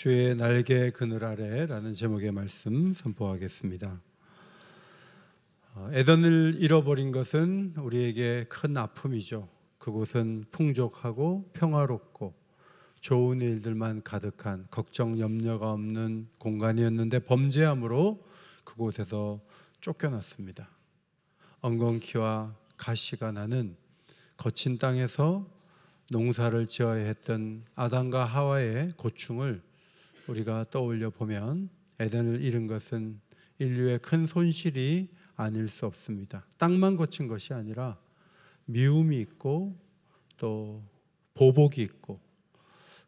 주의 날개 그늘 아래라는 제목의 말씀 선포하겠습니다. 에덴을 잃어버린 것은 우리에게 큰 아픔이죠. 그곳은 풍족하고 평화롭고 좋은 일들만 가득한 걱정 염려가 없는 공간이었는데 범죄함으로 그곳에서 쫓겨났습니다. 엉겅퀴와 가시가 나는 거친 땅에서 농사를 지어야 했던 아담과 하와의 고충을 우리가 떠올려 보면 에덴을 잃은 것은 인류의 큰 손실이 아닐 수 없습니다. 땅만 거친 것이 아니라 미움이 있고 또 보복이 있고,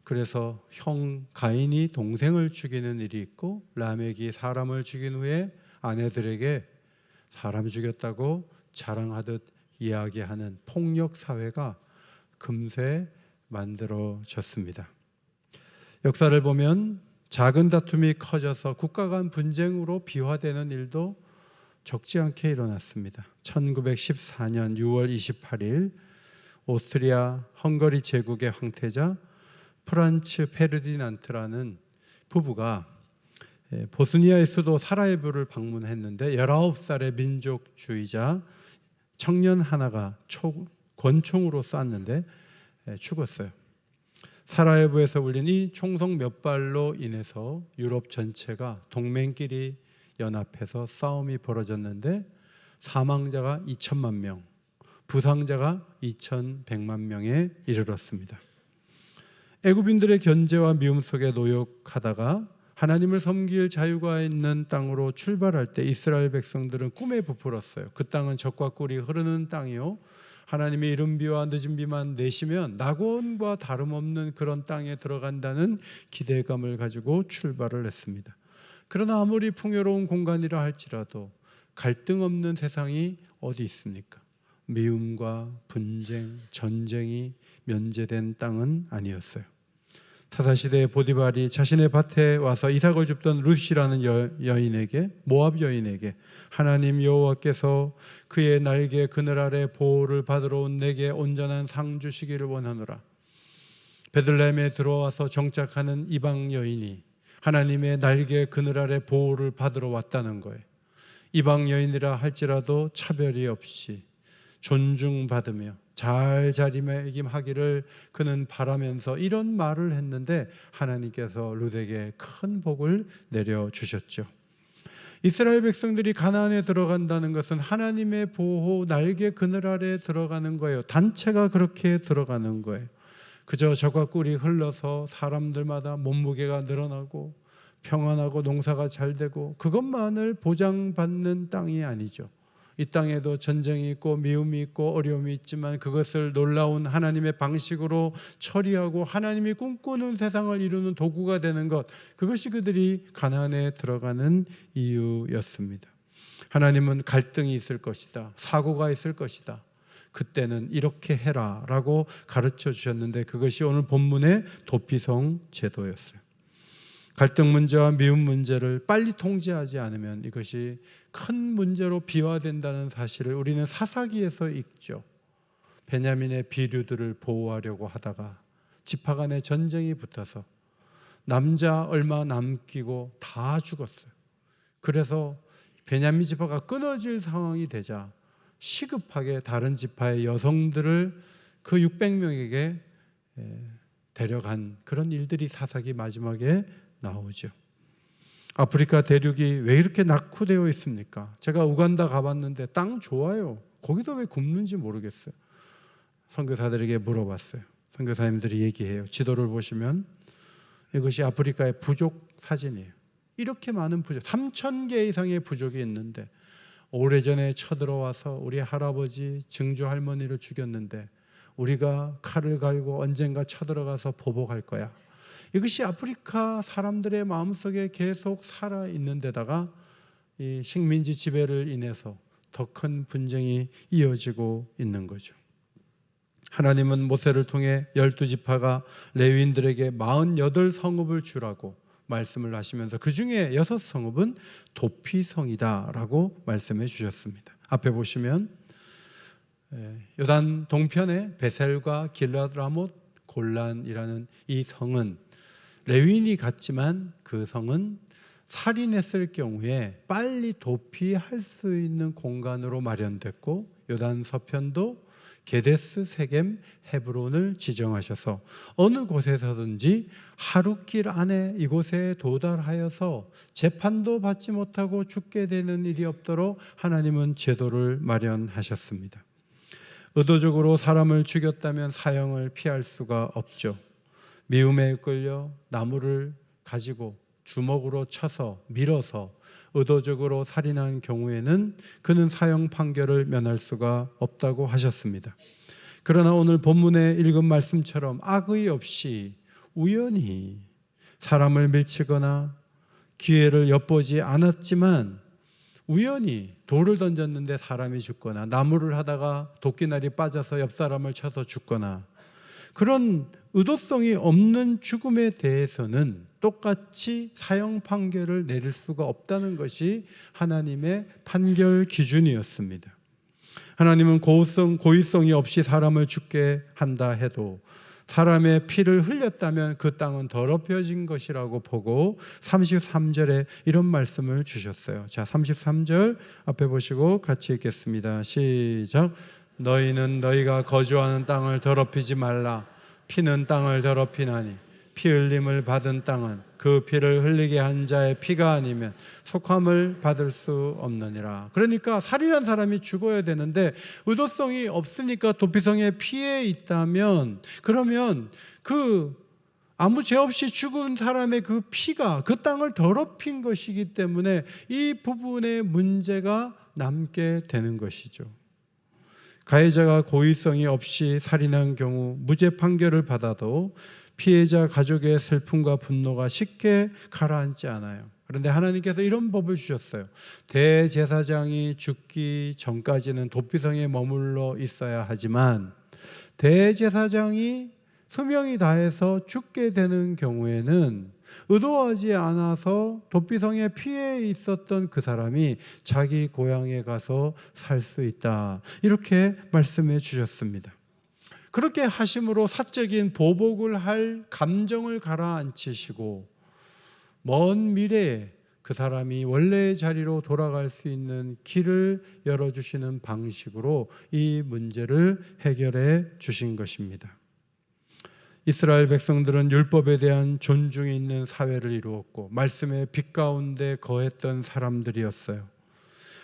그래서 형 가인이 동생을 죽이는 일이 있고, 라멕이 사람을 죽인 후에 아내들에게 사람 죽였다고 자랑하듯 이야기하는 폭력 사회가 금세 만들어졌습니다. 역사를 보면 작은 다툼이 커져서 국가 간 분쟁으로 비화되는 일도 적지 않게 일어났습니다. 1914년 6월 28일 오스트리아 헝가리 제국의 황태자 프란츠 페르디난트라는 부부가 보스니아의 수도 사라예보를 방문했는데 19살의 민족주의자 청년 하나가 권총으로 쐈는데 죽었어요. 사라예보에서 울린 이 총성 몇 발로 인해서 유럽 전체가 동맹끼리 연합해서 싸움이 벌어졌는데 사망자가 2천만 명, 부상자가 2,100만 명에 이르렀습니다. 애굽인들의 견제와 미움 속에 노역하다가 하나님을 섬길 자유가 있는 땅으로 출발할 때 이스라엘 백성들은 꿈에 부풀었어요. 그 땅은 젖과 꿀이 흐르는 땅이요, 하나님의 이른 비와 늦은 비만 내시면 낙원과 다름없는 그런 땅에 들어간다는 기대감을 가지고 출발을 했습니다. 그러나 아무리 풍요로운 공간이라 할지라도 갈등 없는 세상이 어디 있습니까? 미움과 분쟁, 전쟁이 면제된 땅은 아니었어요. 사사시대의 보디발이 자신의 밭에 와서 이삭을 줍던 룻이라는 여인에게, 모압 여인에게 하나님 여호와께서 그의 날개 그늘 아래 보호를 받으러 온 내게 온전한 상 주시기를 원하노라. 베들레헴에 들어와서 정착하는 이방 여인이 하나님의 날개 그늘 아래 보호를 받으러 왔다는 거예요. 이방 여인이라 할지라도 차별이 없이 존중받으며 잘 자리매김하기를 그는 바라면서 이런 말을 했는데 하나님께서 룻에게 큰 복을 내려주셨죠. 이스라엘 백성들이 가나안에 들어간다는 것은 하나님의 보호 날개 그늘 아래 들어가는 거예요. 단체가 그렇게 들어가는 거예요. 그저 젖과 꿀이 흘러서 사람들마다 몸무게가 늘어나고 평안하고 농사가 잘 되고 그것만을 보장받는 땅이 아니죠. 이 땅에도 전쟁이 있고 미움이 있고 어려움이 있지만 그것을 놀라운 하나님의 방식으로 처리하고 하나님이 꿈꾸는 세상을 이루는 도구가 되는 것, 그것이 그들이 가나안에 들어가는 이유였습니다. 하나님은 갈등이 있을 것이다, 사고가 있을 것이다, 그때는 이렇게 해라 라고 가르쳐 주셨는데 그것이 오늘 본문의 도피성 제도였어요. 갈등 문제와 미움 문제를 빨리 통제하지 않으면 이것이 큰 문제로 비화된다는 사실을 우리는 사사기에서 읽죠. 베냐민의 비류들을 보호하려고 하다가 지파 간에 전쟁이 붙어서 남자 얼마 남기고 다 죽었어요. 그래서 베냐민 지파가 끊어질 상황이 되자 시급하게 다른 지파의 여성들을 그 600명에게 데려간 그런 일들이 사사기 마지막에 나오죠. 아프리카 대륙이 왜 이렇게 낙후되어 있습니까? 제가 우간다 가봤는데 땅 좋아요. 거기도 왜 굶는지 모르겠어요. 선교사들에게 물어봤어요. 선교사님들이 얘기해요. 지도를 보시면 이것이 아프리카의 부족 사진이에요. 이렇게 많은 부족, 3,000개 이상의 부족이 있는데 오래전에 쳐들어와서 우리 할아버지, 증조 할머니를 죽였는데 우리가 칼을 갈고 언젠가 쳐들어가서 보복할 거야. 이것이 아프리카 사람들의 마음속에 계속 살아있는 데다가 이 식민지 지배를 인해서 더 큰 분쟁이 이어지고 있는 거죠. 하나님은 모세를 통해 12지파가 레위인들에게 48성읍을 주라고 말씀을 하시면서 그 중에 6성읍은 도피성이다 라고 말씀해 주셨습니다. 앞에 보시면 요단 동편에 베셀과 길랏 라못 골란이라는 이 성은 레위인이 갔지만 그 성은 살인했을 경우에 빨리 도피할 수 있는 공간으로 마련됐고, 요단 서편도 게데스, 세겜, 헤브론을 지정하셔서 어느 곳에서든지 하루길 안에 이곳에 도달하여서 재판도 받지 못하고 죽게 되는 일이 없도록 하나님은 제도를 마련하셨습니다. 의도적으로 사람을 죽였다면 사형을 피할 수가 없죠. 미움에 끌려 나무를 가지고 주먹으로 쳐서 밀어서 의도적으로 살인한 경우에는 그는 사형 판결을 면할 수가 없다고 하셨습니다. 그러나 오늘 본문에 읽은 말씀처럼 악의 없이 우연히 사람을 밀치거나 기회를 엿보지 않았지만 우연히 돌을 던졌는데 사람이 죽거나 나무를 하다가 도끼날이 빠져서 옆 사람을 쳐서 죽거나 그런 의도성이 없는 죽음에 대해서는 똑같이 사형 판결을 내릴 수가 없다는 것이 하나님의 판결 기준이었습니다. 하나님은 고의성이 없이 사람을 죽게 한다 해도 사람의 피를 흘렸다면 그 땅은 더럽혀진 것이라고 보고 33절에 이런 말씀을 주셨어요. 자, 33절 앞에 보시고 같이 읽겠습니다. 시작. 너희는 너희가 거주하는 땅을 더럽히지 말라. 피는 땅을 더럽히나니 피 흘림을 받은 땅은 그 피를 흘리게 한 자의 피가 아니면 속함을 받을 수 없느니라. 그러니까 살인한 사람이 죽어야 되는데 의도성이 없으니까 도피성에 피해 있다면, 그러면 그 아무 죄 없이 죽은 사람의 그 피가 그 땅을 더럽힌 것이기 때문에 이 부분의 문제가 남게 되는 것이죠. 가해자가 고의성이 없이 살인한 경우 무죄 판결을 받아도 피해자 가족의 슬픔과 분노가 쉽게 가라앉지 않아요. 그런데 하나님께서 이런 법을 주셨어요. 대제사장이 죽기 전까지는 도피성에 머물러 있어야 하지만 대제사장이 수명이 다해서 죽게 되는 경우에는 의도하지 않아서 도피성에 피해 있었던 그 사람이 자기 고향에 가서 살 수 있다, 이렇게 말씀해 주셨습니다. 그렇게 하심으로 사적인 보복을 할 감정을 가라앉히시고 먼 미래에 그 사람이 원래의 자리로 돌아갈 수 있는 길을 열어주시는 방식으로 이 문제를 해결해 주신 것입니다. 이스라엘 백성들은 율법에 대한 존중이 있는 사회를 이루었고 말씀의 빛 가운데 거했던 사람들이었어요.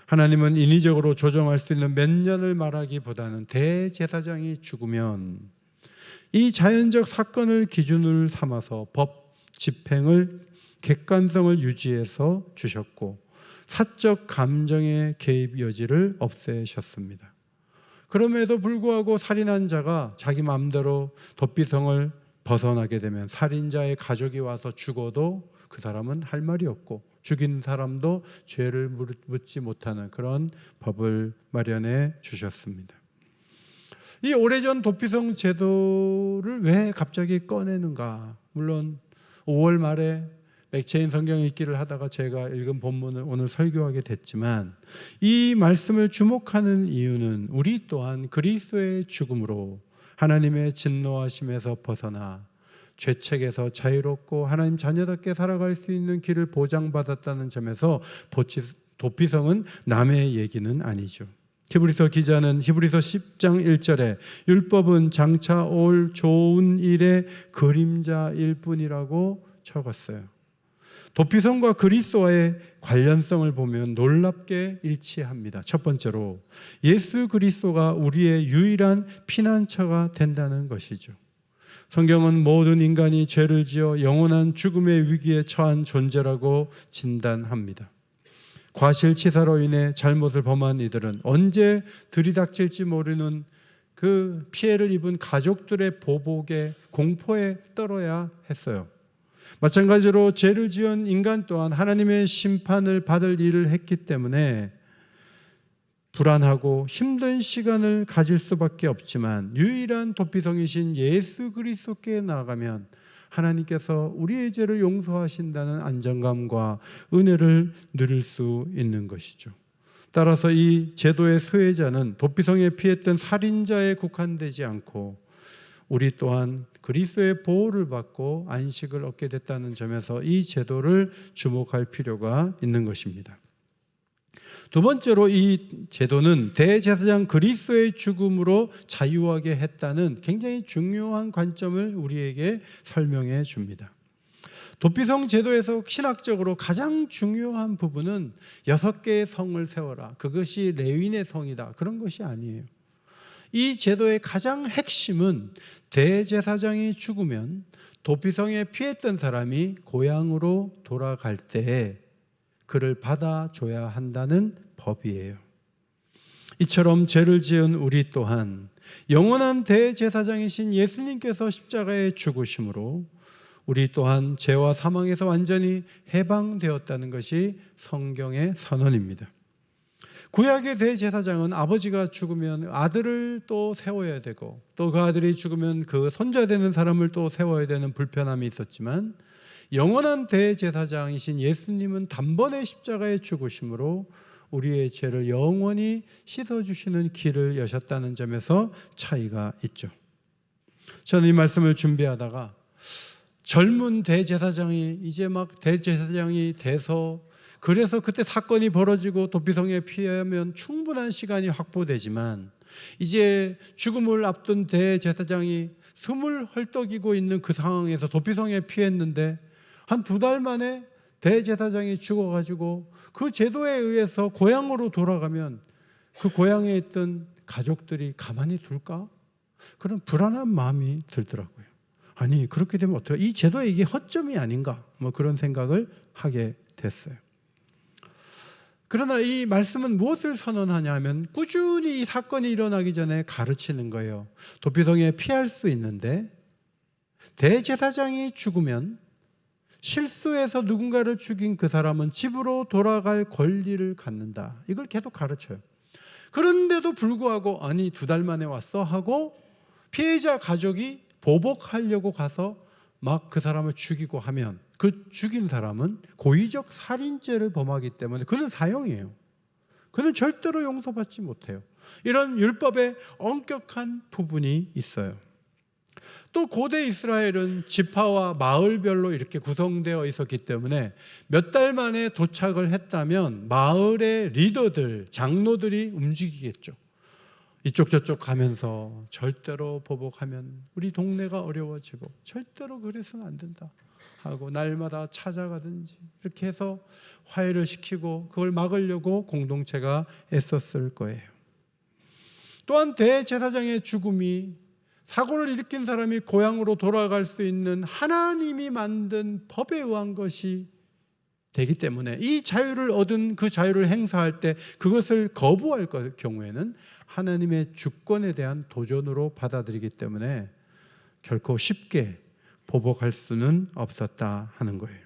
하나님은 인위적으로 조정할 수 있는 몇 년을 말하기보다는 대제사장이 죽으면 이 자연적 사건을 기준을 삼아서 법 집행을 객관성을 유지해서 주셨고 사적 감정의 개입 여지를 없애셨습니다. 그럼에도 불구하고 살인한 자가 자기 마음대로 도피성을 벗어나게 되면 살인자의 가족이 와서 죽어도 그 사람은 할 말이 없고 죽인 사람도 죄를 묻지 못하는 그런 법을 마련해 주셨습니다. 이 오래전 도피성 제도를 왜 갑자기 꺼내는가? 물론 5월 말에 맥체인 성경 읽기를 하다가 제가 읽은 본문을 오늘 설교하게 됐지만 이 말씀을 주목하는 이유는 우리 또한 그리스도의 죽음으로 하나님의 진노하심에서 벗어나 죄책에서 자유롭고 하나님 자녀답게 살아갈 수 있는 길을 보장받았다는 점에서 도피성은 남의 얘기는 아니죠. 히브리서 기자는 히브리서 10장 1절에 율법은 장차 올 좋은 일의 그림자일 뿐이라고 적었어요. 도피성과 그리스도와의 관련성을 보면 놀랍게 일치합니다. 첫 번째로 예수 그리스도가 우리의 유일한 피난처가 된다는 것이죠. 성경은 모든 인간이 죄를 지어 영원한 죽음의 위기에 처한 존재라고 진단합니다. 과실치사로 인해 잘못을 범한 이들은 언제 들이닥칠지 모르는 그 피해를 입은 가족들의 보복에 공포에 떨어야 했어요. 마찬가지로 죄를 지은 인간 또한 하나님의 심판을 받을 일을 했기 때문에 불안하고 힘든 시간을 가질 수밖에 없지만 유일한 도피성이신 예수 그리스도께 나아가면 하나님께서 우리의 죄를 용서하신다는 안정감과 은혜를 누릴 수 있는 것이죠. 따라서 이 제도의 수혜자는 도피성에 피했던 살인자에 국한되지 않고 우리 또한 그리스도의 보호를 받고 안식을 얻게 됐다는 점에서 이 제도를 주목할 필요가 있는 것입니다. 두 번째로 이 제도는 대제사장 그리스도의 죽음으로 자유하게 했다는 굉장히 중요한 관점을 우리에게 설명해 줍니다. 도피성 제도에서 신학적으로 가장 중요한 부분은 6개의 성을 세워라, 그것이 레위인의 성이다, 그런 것이 아니에요. 이 제도의 가장 핵심은 대제사장이 죽으면 도피성에 피했던 사람이 고향으로 돌아갈 때에 그를 받아줘야 한다는 법이에요. 이처럼 죄를 지은 우리 또한 영원한 대제사장이신 예수님께서 십자가에 죽으심으로 우리 또한 죄와 사망에서 완전히 해방되었다는 것이 성경의 선언입니다. 구약의 대제사장은 아버지가 죽으면 아들을 또 세워야 되고 또 그 아들이 죽으면 그 손자 되는 사람을 또 세워야 되는 불편함이 있었지만, 영원한 대제사장이신 예수님은 단번에 십자가에 죽으심으로 우리의 죄를 영원히 씻어주시는 길을 여셨다는 점에서 차이가 있죠. 저는 이 말씀을 준비하다가 젊은 대제사장이 이제 막 대제사장이 돼서, 그래서 그때 사건이 벌어지고 도피성에 피하면 충분한 시간이 확보되지만, 이제 죽음을 앞둔 대제사장이 숨을 헐떡이고 있는 그 상황에서 도피성에 피했는데 한 2달 만에 대제사장이 죽어가지고 그 제도에 의해서 고향으로 돌아가면 그 고향에 있던 가족들이 가만히 둘까? 그런 불안한 마음이 들더라고요. 아니, 그렇게 되면 어떡해? 이 제도에 이게 허점이 아닌가? 뭐 그런 생각을 하게 됐어요. 그러나 이 말씀은 무엇을 선언하냐 하면 꾸준히 이 사건이 일어나기 전에 가르치는 거예요. 도피성에 피할 수 있는데 대제사장이 죽으면 실수해서 누군가를 죽인 그 사람은 집으로 돌아갈 권리를 갖는다. 이걸 계속 가르쳐요. 그런데도 불구하고 아니 2달 만에 왔어 하고 피해자 가족이 보복하려고 가서 막 그 사람을 죽이고 하면 그 죽인 사람은 고의적 살인죄를 범하기 때문에 그는 사형이에요. 그는 절대로 용서받지 못해요. 이런 율법에 엄격한 부분이 있어요. 또 고대 이스라엘은 지파와 마을별로 이렇게 구성되어 있었기 때문에 몇 달 만에 도착을 했다면 마을의 리더들, 장로들이 움직이겠죠. 이쪽 저쪽 가면서 절대로 보복하면 우리 동네가 어려워지고 절대로 그래서는 안 된다 하고 날마다 찾아가든지 이렇게 해서 화해를 시키고 그걸 막으려고 공동체가 애썼을 거예요. 또한 대제사장의 죽음이 사고를 일으킨 사람이 고향으로 돌아갈 수 있는 하나님이 만든 법에 의한 것이 되기 때문에 이 자유를 얻은 그 자유를 행사할 때 그것을 거부할 경우에는 하나님의 주권에 대한 도전으로 받아들이기 때문에 결코 쉽게 보복할 수는 없었다 하는 거예요.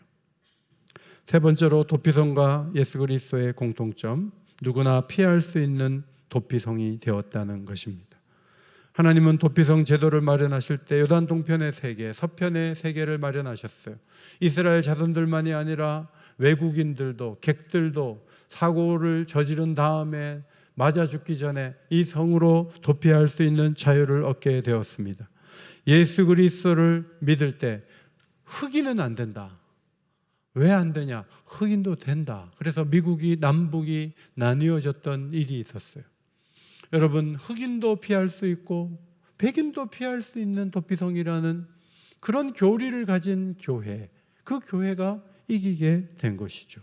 세 번째로 도피성과 예수 그리스도의 공통점, 누구나 피할 수 있는 도피성이 되었다는 것입니다. 하나님은 도피성 제도를 마련하실 때 요단 동편의 세계, 서편의 세계를 마련하셨어요. 이스라엘 자손들만이 아니라 외국인들도 객들도 사고를 저지른 다음에 맞아 죽기 전에 이 성으로 도피할 수 있는 자유를 얻게 되었습니다. 예수 그리스도를 믿을 때 흑인은 안 된다. 왜 안 되냐? 흑인도 된다. 그래서 미국이 남북이 나뉘어졌던 일이 있었어요. 여러분, 흑인도 피할 수 있고 백인도 피할 수 있는 도피성이라는 그런 교리를 가진 교회, 그 교회가 이기게 된 것이죠.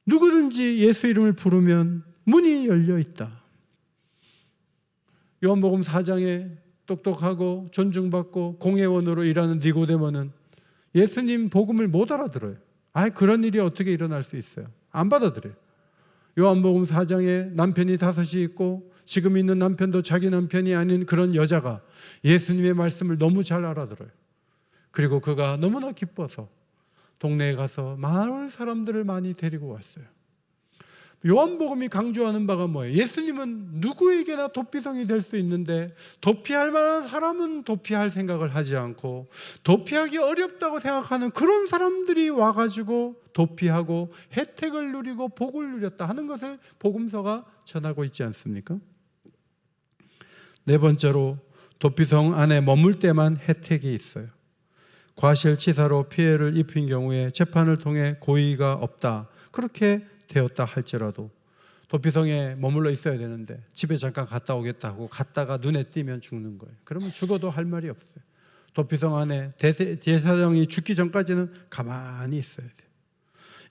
누구든지 예수 이름을 부르면 문이 열려 있다. 요한복음 4장에 똑똑하고 존중받고 공회원으로 일하는 니고데모는 예수님 복음을 못 알아들어요. 그런 일이 어떻게 일어날 수 있어요? 안 받아들여요. 요한복음 4장에 남편이 5이 있고 지금 있는 남편도 자기 남편이 아닌 그런 여자가 예수님의 말씀을 너무 잘 알아들어요. 그리고 그가 너무나 기뻐서 동네에 가서 마을 사람들을 많이 데리고 왔어요. 요한복음이 강조하는 바가 뭐예요? 예수님은 누구에게나 도피성이 될 수 있는데 도피할 만한 사람은 도피할 생각을 하지 않고 도피하기 어렵다고 생각하는 그런 사람들이 와가지고 도피하고 혜택을 누리고 복을 누렸다 하는 것을 복음서가 전하고 있지 않습니까? 네 번째로 도피성 안에 머물 때만 혜택이 있어요. 과실치사로 피해를 입힌 경우에 재판을 통해 고의가 없다, 그렇게 되었다 할지라도 도피성에 머물러 있어야 되는데 집에 잠깐 갔다 오겠다 하고 갔다가 눈에 띄면 죽는 거예요. 그러면 죽어도 할 말이 없어요. 도피성 안에 제사장이 죽기 전까지는 가만히 있어야 돼요.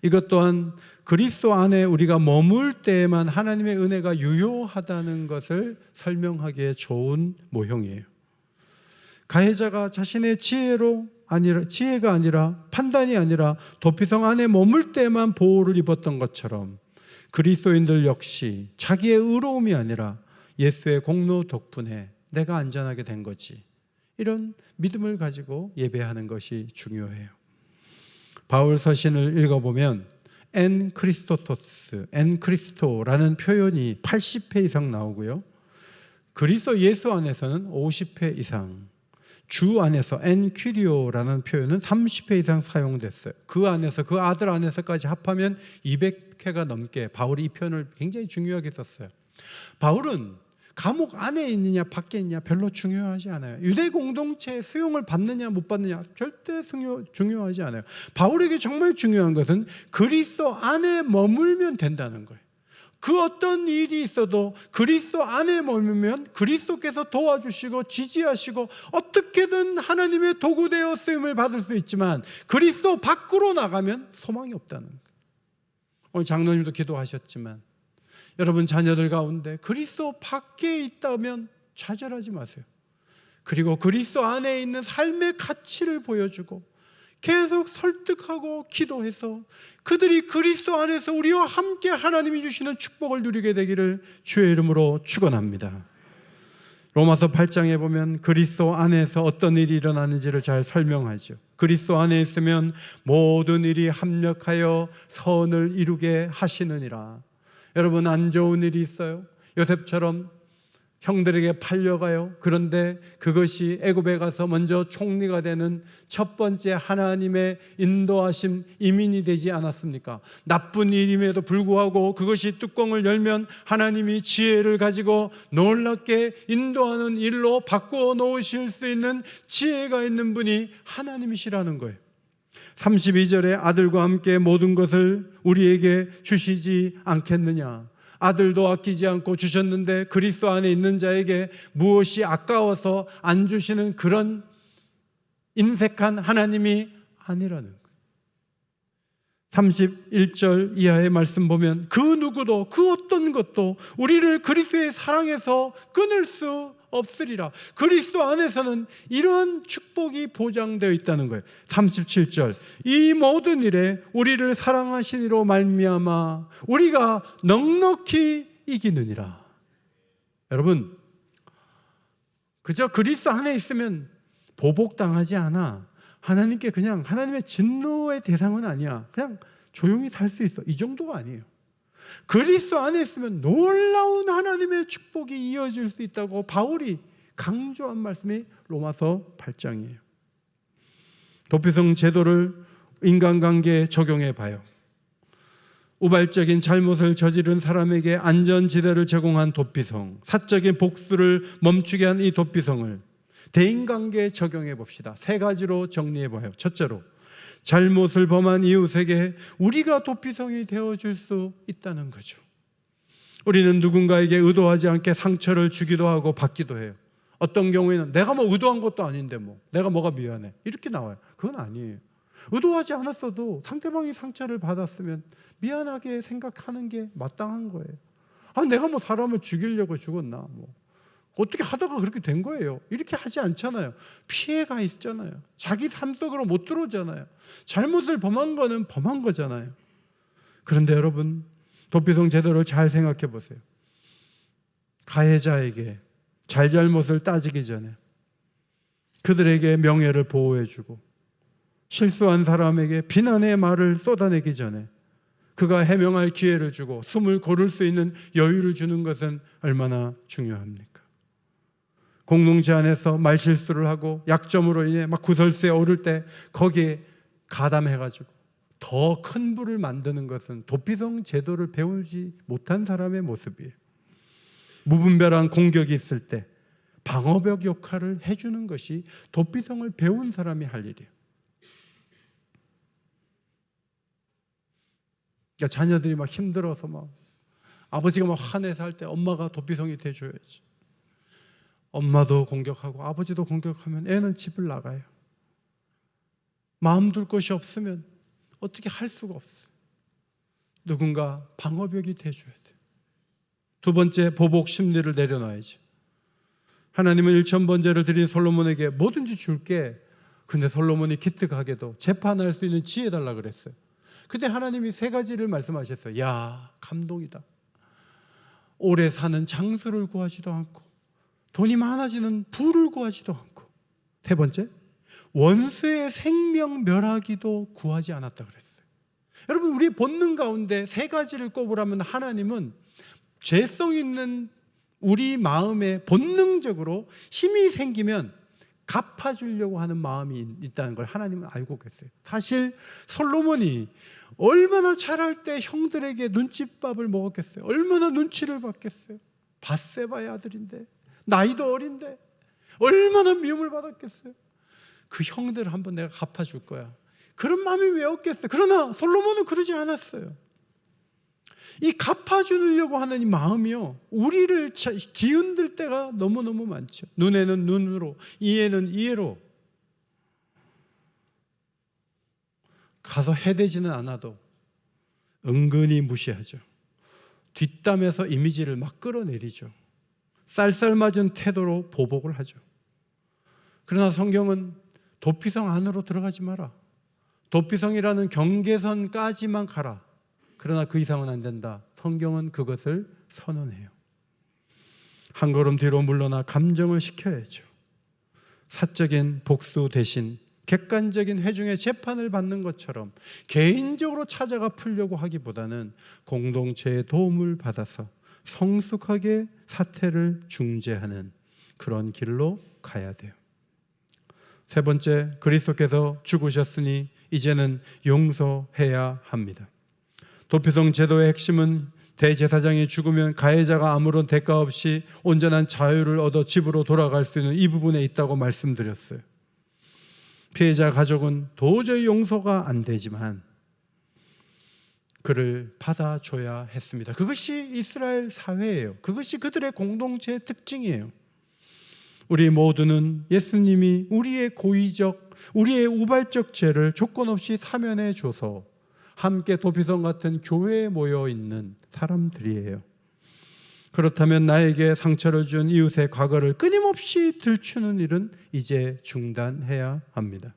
이것 또한 그리스도 안에 우리가 머물 때에만 하나님의 은혜가 유효하다는 것을 설명하기에 좋은 모형이에요. 가해자가 자신의 지혜가 아니라 판단이 아니라 도피성 안에 머물 때만 보호를 입었던 것처럼 그리스도인들 역시 자기의 의로움이 아니라 예수의 공로 덕분에 내가 안전하게 된 거지, 이런 믿음을 가지고 예배하는 것이 중요해요. 바울 서신을 읽어보면 엔 크리스토라는 표현이 80회 이상 나오고요. 그리스도 예수 안에서는 50회 이상, 주 안에서 엔 퀴리오라는 표현은 30회 이상 사용됐어요. 그 안에서, 그 아들 안에서까지 합하면 200회가 넘게 바울이 이 표현을 굉장히 중요하게 썼어요. 바울은 감옥 안에 있느냐 밖에 있느냐 별로 중요하지 않아요. 유대 공동체의 수용을 받느냐 못 받느냐 절대 중요하지 않아요. 바울에게 정말 중요한 것은 그리스도 안에 머물면 된다는 거예요. 그 어떤 일이 있어도 그리스도 안에 머물면 그리스도께서 도와주시고 지지하시고 어떻게든 하나님의 도구 되어 쓰임을 받을 수 있지만 그리스도 밖으로 나가면 소망이 없다는 거예요. 오늘 장로님도 기도하셨지만 여러분 자녀들 가운데 그리스도 밖에 있다면 좌절하지 마세요. 그리고 그리스도 안에 있는 삶의 가치를 보여주고 계속 설득하고 기도해서 그들이 그리스도 안에서 우리와 함께 하나님이 주시는 축복을 누리게 되기를 주의 이름으로 축원합니다. 로마서 8장에 보면 그리스도 안에서 어떤 일이 일어나는지를 잘 설명하죠. 그리스도 안에 있으면 모든 일이 합력하여 선을 이루게 하시느니라. 여러분, 안 좋은 일이 있어요. 요셉처럼 형들에게 팔려가요. 그런데 그것이 애굽에 가서 먼저 총리가 되는 첫 번째 하나님의 인도하심 이민이 되지 않았습니까? 나쁜 일임에도 불구하고 그것이 뚜껑을 열면 하나님이 지혜를 가지고 놀랍게 인도하는 일로 바꾸어 놓으실 수 있는 지혜가 있는 분이 하나님이시라는 거예요. 32절에 아들과 함께 모든 것을 우리에게 주시지 않겠느냐. 아들도 아끼지 않고 주셨는데 그리스도 안에 있는 자에게 무엇이 아까워서 안 주시는 그런 인색한 하나님이 아니라는 거예요. 31절 이하의 말씀 보면 그 누구도 그 어떤 것도 우리를 그리스도의 사랑에서 끊을 수 없으리라. 그리스도 안에서는 이런 축복이 보장되어 있다는 거예요. 37절 이 모든 일에 우리를 사랑하신 이로 말미암아 우리가 넉넉히 이기느니라. 여러분, 그저 그리스도 안에 있으면 보복당하지 않아. 하나님께 그냥 하나님의 진노의 대상은 아니야. 그냥 조용히 살 수 있어. 이 정도가 아니에요. 그리스도 안에 있으면 놀라운 하나님의 축복이 이어질 수 있다고 바울이 강조한 말씀이 로마서 8장이에요. 도피성 제도를 인간관계에 적용해 봐요. 우발적인 잘못을 저지른 사람에게 안전지대를 제공한 도피성, 사적인 복수를 멈추게 한 이 도피성을 대인관계에 적용해 봅시다. 세 가지로 정리해 봐요. 첫째로, 잘못을 범한 이웃에게 우리가 도피성이 되어줄 수 있다는 거죠. 우리는 누군가에게 의도하지 않게 상처를 주기도 하고 받기도 해요. 어떤 경우에는 내가 뭐 의도한 것도 아닌데 내가 뭐가 미안해 이렇게 나와요. 그건 아니에요. 의도하지 않았어도 상대방이 상처를 받았으면 미안하게 생각하는 게 마땅한 거예요. 내가 뭐 사람을 죽이려고 죽었나, 어떻게 하다가 그렇게 된 거예요. 이렇게 하지 않잖아요. 피해가 있잖아요. 자기 삶 속으로 못 들어오잖아요. 잘못을 범한 거는 범한 거잖아요. 그런데 여러분, 도피성 제도를 잘 생각해 보세요. 가해자에게 잘잘못을 따지기 전에 그들에게 명예를 보호해주고 실수한 사람에게 비난의 말을 쏟아내기 전에 그가 해명할 기회를 주고 숨을 고를 수 있는 여유를 주는 것은 얼마나 중요합니까? 공동체 안에서 말실수를 하고 약점으로 인해 막 구설수에 오를 때 거기에 가담해가지고 더 큰 불을 만드는 것은 도피성 제도를 배우지 못한 사람의 모습이에요. 무분별한 공격이 있을 때 방어벽 역할을 해주는 것이 도피성을 배운 사람이 할 일이에요. 그러니까 자녀들이 막 힘들어서 막 아버지가 막 화내서 할 때 엄마가 도피성이 돼줘야지. 엄마도 공격하고 아버지도 공격하면 애는 집을 나가요. 마음 둘 곳이 없으면 어떻게 할 수가 없어요. 누군가 방어벽이 돼줘야 돼요. 두 번째, 보복 심리를 내려놔야죠. 하나님은 일천번제를 드린 솔로몬에게 뭐든지 줄게. 근데 솔로몬이 기특하게도 재판할 수 있는 지혜 달라 그랬어요. 근데 하나님이 세 가지를 말씀하셨어요. 야, 감동이다. 오래 사는 장수를 구하지도 않고 돈이 많아지는 부를 구하지도 않고, 세 번째, 원수의 생명 멸하기도 구하지 않았다 그랬어요. 여러분, 우리 본능 가운데 세 가지를 꼽으라면 하나님은 죄성 있는 우리 마음에 본능적으로 힘이 생기면 갚아주려고 하는 마음이 있다는 걸 하나님은 알고 계세요. 사실 솔로몬이 얼마나 잘할 때 형들에게 눈칫밥을 먹었겠어요. 얼마나 눈치를 받겠어요. 밧세바의 아들인데, 나이도 어린데 얼마나 미움을 받았겠어요. 그 형들을 한번 내가 갚아줄 거야, 그런 마음이 왜 없겠어요. 그러나 솔로몬은 그러지 않았어요. 이 갚아주려고 하는 이 마음이요, 우리를 뒤흔들 때가 너무너무 많죠. 눈에는 눈으로, 이에는 이에로. 가서 해대지는 않아도 은근히 무시하죠. 뒷담에서 이미지를 막 끌어내리죠. 쌀쌀맞은 태도로 보복을 하죠. 그러나 성경은 도피성 안으로 들어가지 마라, 도피성이라는 경계선까지만 가라, 그러나 그 이상은 안 된다. 성경은 그것을 선언해요. 한 걸음 뒤로 물러나 감정을 식혀야죠. 사적인 복수 대신 객관적인 회중의 재판을 받는 것처럼 개인적으로 찾아가 풀려고 하기보다는 공동체의 도움을 받아서 성숙하게 사태를 중재하는 그런 길로 가야 돼요. 세 번째, 그리스도께서 죽으셨으니 이제는 용서해야 합니다. 도피성 제도의 핵심은 대제사장이 죽으면 가해자가 아무런 대가 없이 온전한 자유를 얻어 집으로 돌아갈 수 있는 이 부분에 있다고 말씀드렸어요. 피해자 가족은 도저히 용서가 안 되지만 그를 받아줘야 했습니다. 그것이 이스라엘 사회예요. 그것이 그들의 공동체의 특징이에요. 우리 모두는 예수님이 우리의 고의적, 우리의 우발적 죄를 조건 없이 사면해 줘서 함께 도피성 같은 교회에 모여 있는 사람들이에요. 그렇다면 나에게 상처를 준 이웃의 과거를 끊임없이 들추는 일은 이제 중단해야 합니다.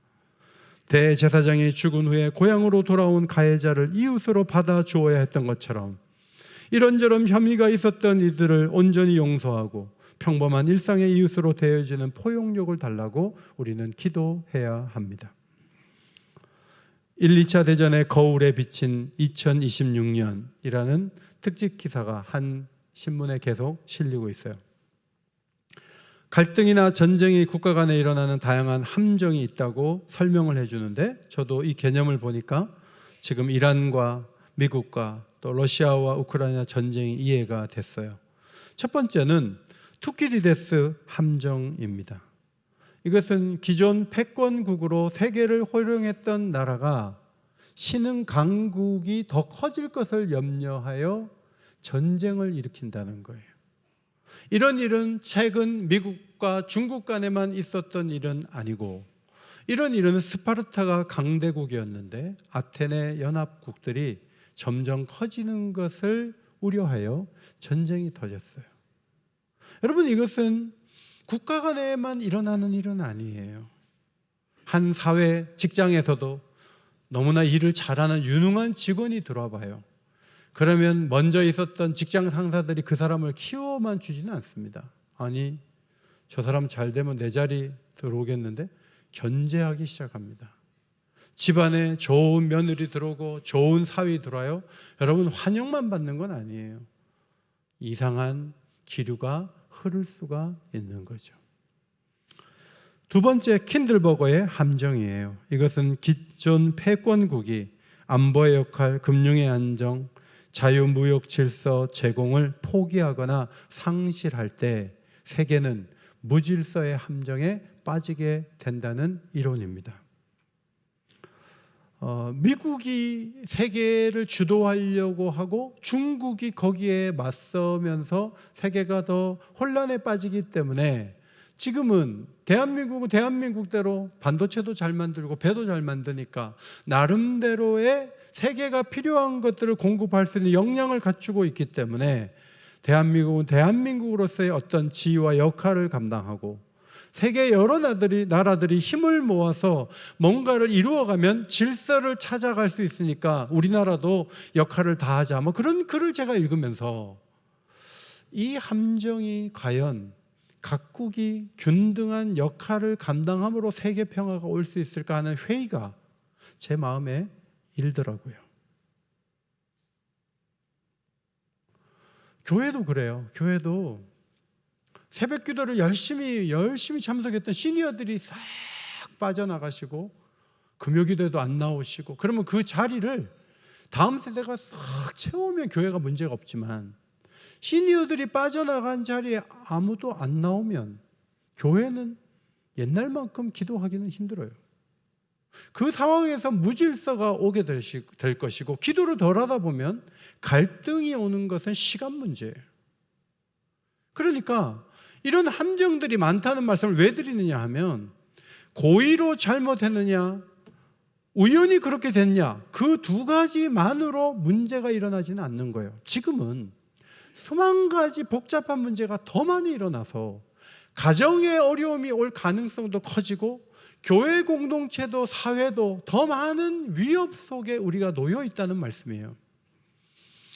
대제사장이 죽은 후에 고향으로 돌아온 가해자를 이웃으로 받아주어야 했던 것처럼 이런저런 혐의가 있었던 이들을 온전히 용서하고 평범한 일상의 이웃으로 대해주는 포용력을 달라고 우리는 기도해야 합니다. 1, 2차 대전의 거울에 비친 2026년이라는 특집 기사가 한 신문에 계속 실리고 있어요. 갈등이나 전쟁이 국가 간에 일어나는 다양한 함정이 있다고 설명을 해주는데, 저도 이 개념을 보니까 지금 이란과 미국과 또 러시아와 우크라이나 전쟁이 이해가 됐어요. 첫 번째는 투키디데스 함정입니다. 이것은 기존 패권국으로 세계를 호령했던 나라가 신흥 강국이 더 커질 것을 염려하여 전쟁을 일으킨다는 거예요. 이런 일은 최근 미국과 중국 간에만 있었던 일은 아니고, 이런 일은 스파르타가 강대국이었는데 아테네 연합국들이 점점 커지는 것을 우려하여 전쟁이 터졌어요. 여러분, 이것은 국가 간에만 일어나는 일은 아니에요. 한 사회, 직장에서도 너무나 일을 잘하는 유능한 직원이 들어와 봐요. 그러면 먼저 있었던 직장 상사들이 그 사람을 키워만 주지는 않습니다. 아니, 저 사람 잘 되면 내 자리 들어오겠는데 견제하기 시작합니다. 집안에 좋은 며느리 들어오고 좋은 사위 들어와요. 여러분, 환영만 받는 건 아니에요. 이상한 기류가 흐를 수가 있는 거죠. 두 번째, 킨들버거의 함정이에요. 이것은 기존 패권국이 안보의 역할, 금융의 안정, 자유무역 질서 제공을 포기하거나 상실할 때 세계는 무질서의 함정에 빠지게 된다는 이론입니다. 미국이 세계를 주도하려고 하고 중국이 거기에 맞서면서 세계가 더 혼란에 빠지기 때문에 지금은 대한민국은 대한민국대로 반도체도 잘 만들고 배도 잘 만드니까 나름대로의 세계가 필요한 것들을 공급할 수 있는 역량을 갖추고 있기 때문에 대한민국은 대한민국으로서의 어떤 지위와 역할을 감당하고 세계 여러 나라들이 힘을 모아서 뭔가를 이루어가면 질서를 찾아갈 수 있으니까 우리나라도 역할을 다하자, 뭐 그런 글을 제가 읽으면서 이 함정이 과연 각국이 균등한 역할을 감당함으로 세계 평화가 올 수 있을까 하는 회의가 제 마음에 일더라고요. 교회도 그래요. 교회도 새벽 기도를 열심히 참석했던 시니어들이 싹 빠져나가시고 금요 기도에도 안 나오시고, 그러면 그 자리를 다음 세대가 싹 채우면 교회가 문제가 없지만 시니어들이 빠져나간 자리에 아무도 안 나오면 교회는 옛날만큼 기도하기는 힘들어요. 그 상황에서 무질서가 오게 될 것이고, 기도를 덜 하다 보면 갈등이 오는 것은 시간 문제예요. 그러니까 이런 함정들이 많다는 말씀을 왜 드리느냐 하면, 고의로 잘못했느냐 우연히 그렇게 됐냐, 그 두 가지만으로 문제가 일어나지는 않는 거예요. 지금은 수만 가지 복잡한 문제가 더 많이 일어나서 가정의 어려움이 올 가능성도 커지고 교회 공동체도 사회도 더 많은 위협 속에 우리가 놓여 있다는 말씀이에요.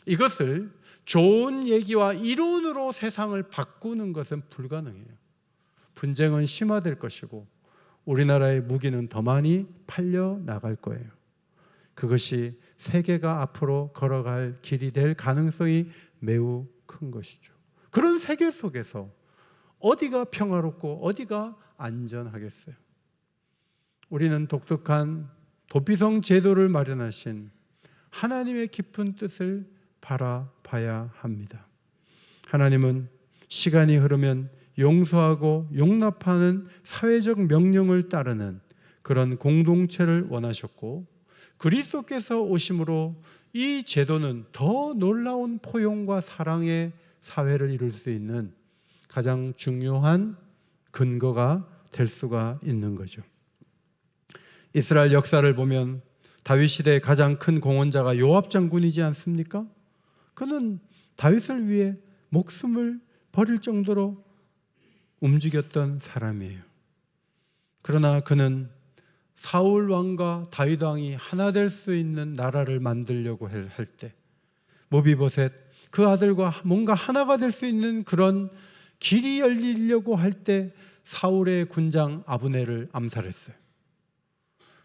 이것을 좋은 얘기와 이론으로 세상을 바꾸는 것은 불가능해요. 분쟁은 심화될 것이고 우리나라의 무기는 더 많이 팔려 나갈 거예요. 그것이 세계가 앞으로 걸어갈 길이 될 가능성이 매우 큰 것이죠. 그런 세계 속에서 어디가 평화롭고 어디가 안전하겠어요? 우리는 독특한 도피성 제도를 마련하신 하나님의 깊은 뜻을 바라봐야 합니다. 하나님은 시간이 흐르면 용서하고 용납하는 사회적 명령을 따르는 그런 공동체를 원하셨고, 그리스도께서 오심으로 이 제도는 더 놀라운 포용과 사랑의 사회를 이룰 수 있는 가장 중요한 근거가 될 수가 있는 거죠. 이스라엘 역사를 보면 다윗 시대의 가장 큰 공헌자가 요압 장군이지 않습니까? 그는 다윗을 위해 목숨을 버릴 정도로 움직였던 사람이에요. 그러나 그는 사울 왕과 다윗 왕이 하나 될 수 있는 나라를 만들려고 할 때, 모비보셋 그 아들과 뭔가 하나가 될 수 있는 그런 길이 열리려고 할 때 사울의 군장 아브넬을 암살했어요.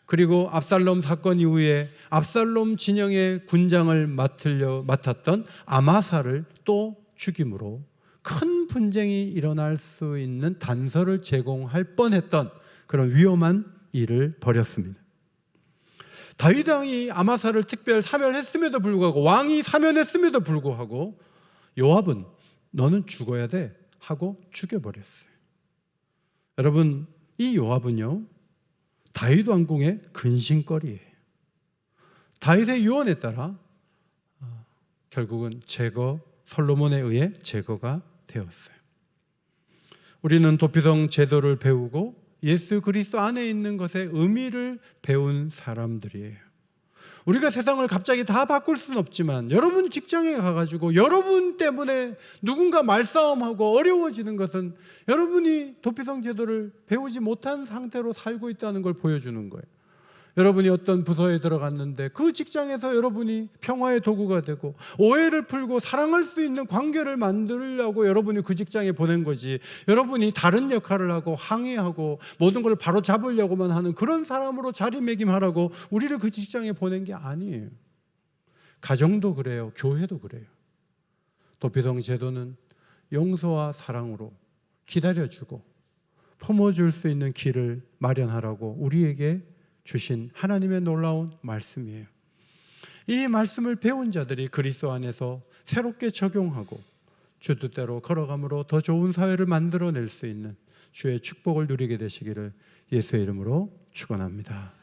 그리고 압살롬 사건 이후에 압살롬 진영의 군장을 맡았던 아마사를 또 죽임으로 큰 분쟁이 일어날 수 있는 단서를 제공할 뻔했던 그런 위험한 일을 벌였습니다. 다윗 왕이 아마사를 특별 사면했음에도 불구하고, 왕이 사면했음에도 불구하고 요압은 너는 죽어야 돼 하고 죽여버렸어요. 여러분, 이 요압은요 다윗 왕궁의 근심거리예요. 다윗의 유언에 따라 결국은 솔로몬에 의해 제거가 되었어요. 우리는 도피성 제도를 배우고 예수 그리스도 안에 있는 것의 의미를 배운 사람들이에요. 우리가 세상을 갑자기 다 바꿀 수는 없지만, 여러분 직장에 가가지고 여러분 때문에 누군가 말싸움하고 어려워지는 것은 여러분이 도피성 제도를 배우지 못한 상태로 살고 있다는 걸 보여주는 거예요. 여러분이 어떤 부서에 들어갔는데 그 직장에서 여러분이 평화의 도구가 되고 오해를 풀고 사랑할 수 있는 관계를 만들려고 여러분이 그 직장에 보낸 거지, 여러분이 다른 역할을 하고 항의하고 모든 걸 바로 잡으려고만 하는 그런 사람으로 자리매김하라고 우리를 그 직장에 보낸 게 아니에요. 가정도 그래요. 교회도 그래요. 도피성 제도는 용서와 사랑으로 기다려주고 품어줄 수 있는 길을 마련하라고 우리에게 주신 하나님의 놀라운 말씀이에요. 이 말씀을 배운 자들이 그리스도 안에서 새롭게 적용하고 주 뜻대로 걸어감으로 더 좋은 사회를 만들어낼 수 있는 주의 축복을 누리게 되시기를 예수의 이름으로 축원합니다.